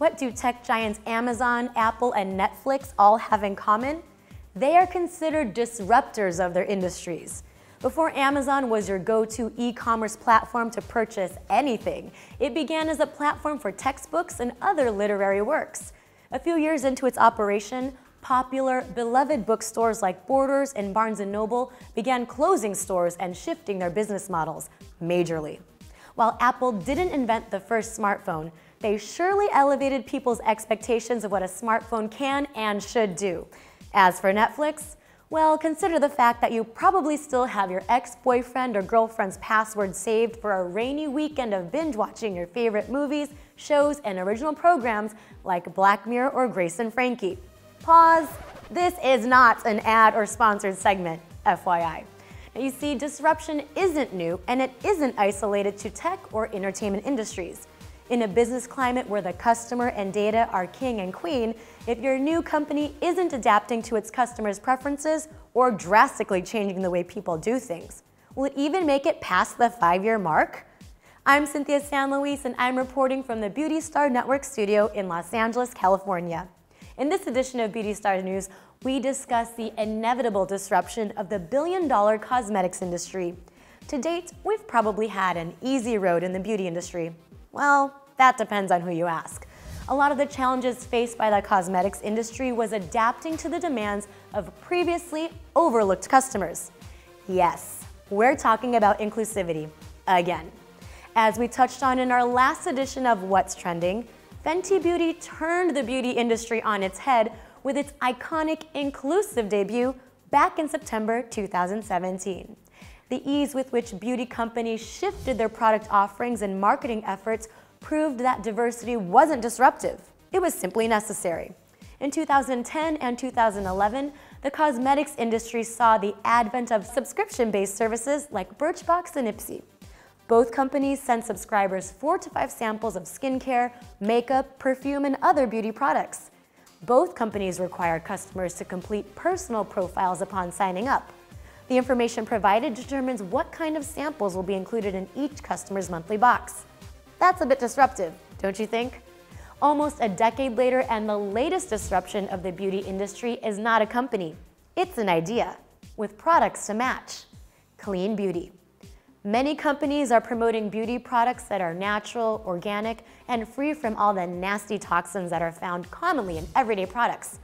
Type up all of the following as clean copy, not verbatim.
What do tech giants Amazon, Apple, and Netflix all have in common? They are considered disruptors of their industries. Before Amazon was your go-to e-commerce platform to purchase anything, it began as a platform for textbooks and other literary works. A few years into its operation, popular, beloved bookstores like Borders and Barnes & Noble began closing stores and shifting their business models majorly. While Apple didn't invent the first smartphone, they surely elevated people's expectations of what a smartphone can and should do. As for Netflix, well, consider the fact that you probably still have your ex-boyfriend or girlfriend's password saved for a rainy weekend of binge-watching your favorite movies, shows, and original programs like Black Mirror or Grace and Frankie. Pause. This is not an ad or sponsored segment, FYI. Now, you see, disruption isn't new, and it isn't isolated to tech or entertainment industries. In a business climate where the customer and data are king and queen, if your new company isn't adapting to its customers' preferences or drastically changing the way people do things, will it even make it past the 5-year mark? I'm Cynthia San Luis, and I'm reporting from the Beauty Star Network studio in Los Angeles, California. In this edition of Beauty Star News, we discuss the inevitable disruption of the billion-dollar cosmetics industry. To date, we've probably had an easy road in the beauty industry. Well, that depends on who you ask. A lot of the challenges faced by the cosmetics industry was adapting to the demands of previously overlooked customers. Yes, we're talking about inclusivity again. As we touched on in our last edition of What's Trending, Fenty Beauty turned the beauty industry on its head with its iconic inclusive debut back in September 2017. The ease with which beauty companies shifted their product offerings and marketing efforts proved that diversity wasn't disruptive. It was simply necessary. In 2010 and 2011, the cosmetics industry saw the advent of subscription-based services like Birchbox and Ipsy. Both companies sent subscribers 4 to 5 samples of skincare, makeup, perfume, and other beauty products. Both companies require customers to complete personal profiles upon signing up. The information provided determines what kind of samples will be included in each customer's monthly box. That's a bit disruptive, don't you think? Almost a decade later, and the latest disruption of the beauty industry is not a company. It's an idea, with products to match. Clean beauty. Many companies are promoting beauty products that are natural, organic, and free from all the nasty toxins that are found commonly in everyday products.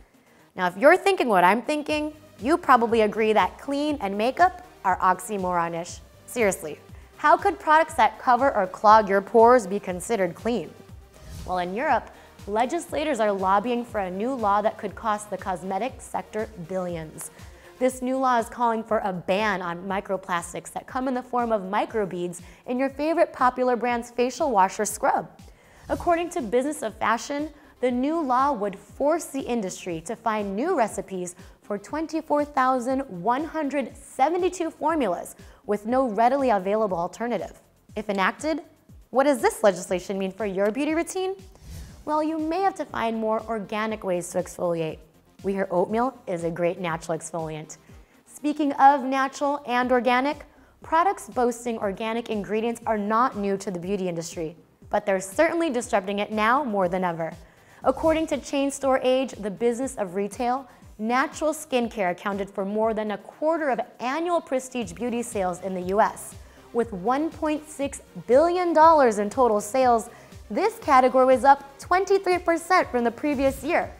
Now, if you're thinking what I'm thinking, you probably agree that clean and makeup are oxymoronish. Seriously, how could products that cover or clog your pores be considered clean? Well, in Europe, legislators are lobbying for a new law that could cost the cosmetics sector billions. This new law is calling for a ban on microplastics that come in the form of microbeads in your favorite popular brand's facial wash or scrub. According to Business of Fashion, the new law would force the industry to find new recipes for 24,172 formulas with no readily available alternative. If enacted, what does this legislation mean for your beauty routine? Well, you may have to find more organic ways to exfoliate. We hear oatmeal is a great natural exfoliant. Speaking of natural and organic, products boasting organic ingredients are not new to the beauty industry, but they're certainly disrupting it now more than ever. According to Chain Store Age, the business of retail, natural skincare accounted for more than a quarter of annual prestige beauty sales in the US. With $1.6 billion in total sales, this category was up 23% from the previous year.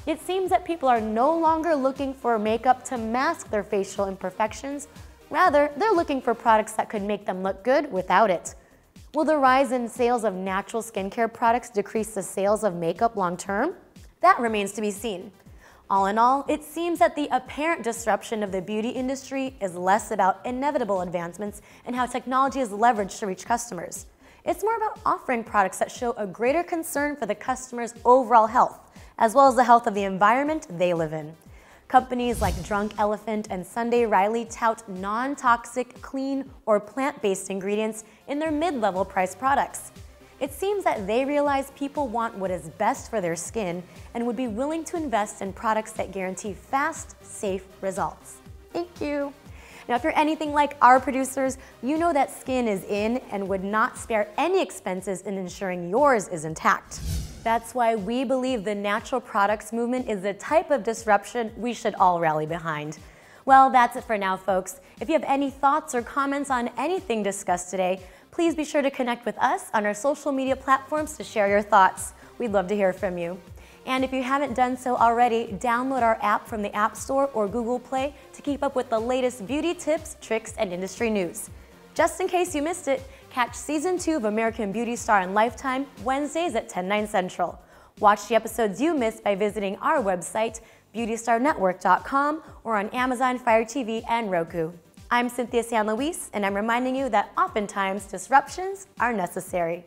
It seems that people are no longer looking for makeup to mask their facial imperfections. Rather, they're looking for products that could make them look good without it. Will the rise in sales of natural skincare products decrease the sales of makeup long term? That remains to be seen. All in all, it seems that the apparent disruption of the beauty industry is less about inevitable advancements and how technology is leveraged to reach customers. It's more about offering products that show a greater concern for the customer's overall health, as well as the health of the environment they live in. Companies like Drunk Elephant and Sunday Riley tout non-toxic, clean, or plant-based ingredients in their mid-level price products. It seems that they realize people want what is best for their skin and would be willing to invest in products that guarantee fast, safe results. Thank you. Now, if you're anything like our producers, you know that skin is in and would not spare any expenses in ensuring yours is intact. That's why we believe the natural products movement is the type of disruption we should all rally behind. Well, that's it for now, folks. If you have any thoughts or comments on anything discussed today, please be sure to connect with us on our social media platforms to share your thoughts. We'd love to hear from you. And if you haven't done so already, download our app from the App Store or Google Play to keep up with the latest beauty tips, tricks, and industry news. Just in case you missed it, catch Season 2 of American Beauty Star on Lifetime Wednesdays at 10, 9 central. Watch the episodes you missed by visiting our website, beautystarnetwork.com, or on Amazon Fire TV and Roku. I'm Cynthia San Luis, and I'm reminding you that oftentimes disruptions are necessary.